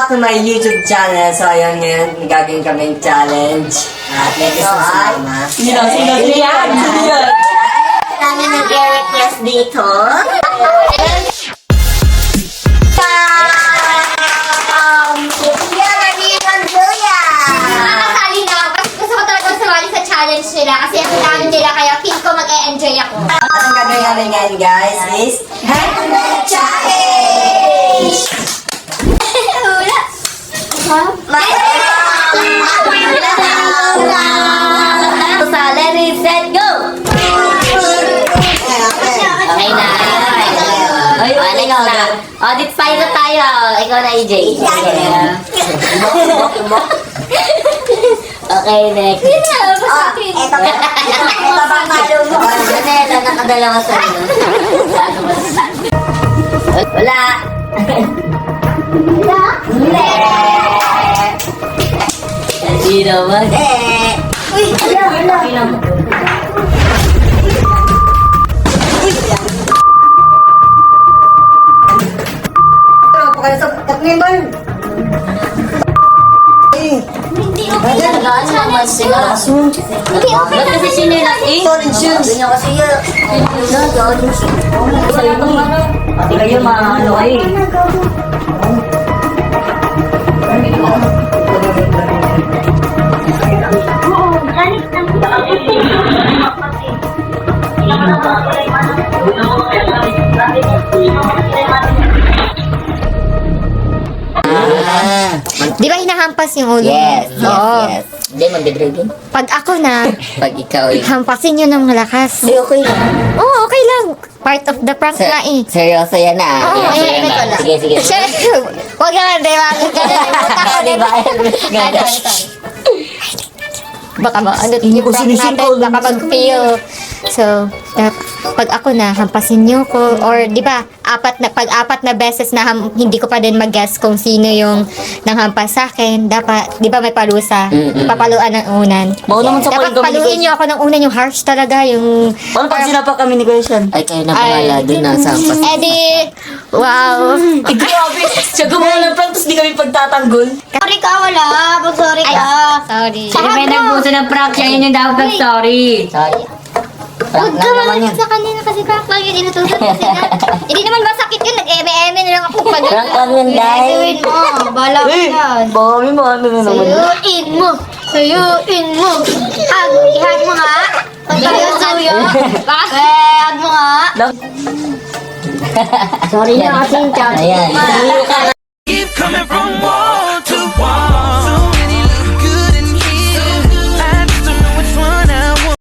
back to my YouTube channel. So, ayun, ngayon, gagawin kaming challenge. At next ay... Sino? Yan! Kami nag-request dito. Nakakasali na. Gusto ko talaga sumali sa challenge nila kasi ang dami nila kaya feel ko mag-e-enjoy ako. At ang gagawin namin ngayon, guys, is... Hand Challenge! Ready, set, go! Okay na. Ay, ikaw na. Audit file na tayo. Ikaw na, EJ. Okay, next. Ito bang malunod? Ano, nakadalawa sa inyo. Wala. Hindi naman. Uy, hala. Hindi okay lang. Nagaan naman sila. Hindi okay Ba't lang. kasi sinilas eh? Ganyan kasi yun. Nagaan mo siya. Sa'yo mo ano? Pati kayo ano kayo eh. Di ba hinahampas yung ulo? Yes, yes, Oo. yes. Hindi, magdadrigin. Pag ako na, Pag ikaw eh. hampasin nyo ng malakas. Hindi, okay lang. Oo, okay lang. Part of the prank na eh. Seryoso yan ah. Oo, Seryoso yan ah. Sige, sige. Huwag ka na, diba? Di ba? Baka ano yung prank natin, baka mag-fail. So, pag ako na, hampasin nyo ko. Or, di ba, pag apat na beses na hindi ko pa din mag-guess kung sino yung nanghampas sa akin, dapat, di ba may palusa? Papaluan ng unan. Bawal naman sa Dapat paluin nyo ako ng unan, yung harsh talaga, yung... Paano pag sinapa kami ni Gerson? Ay, kayo na bahala dun na sa ampas. Eddie! Wow! Ay, grabe! Siya gumawa ng prank, tapos di kami pagtatanggol. Sorry ka, wala. Mag-sorry ka. Sorry. Siya may nagbuso ng prank, siya yun yung dapat nag-sorry. Sorry. Huwag Prank ka lang naman malamig yun. sa kanina kasi prank lang yun. Inutusan kasi na. Hindi naman masakit yun. Nag-eme-eme na lang ako pag Prank lang yun, dahil. Sayuin mo. Bala ka Eh, yan. baka may mga ano na naman. Sayuin mo. Sayuin mo. Ihag mo nga. Pag tayo suyo. Hag mo nga. Sorry na kasi yung chat. Ayan. Keep coming from war.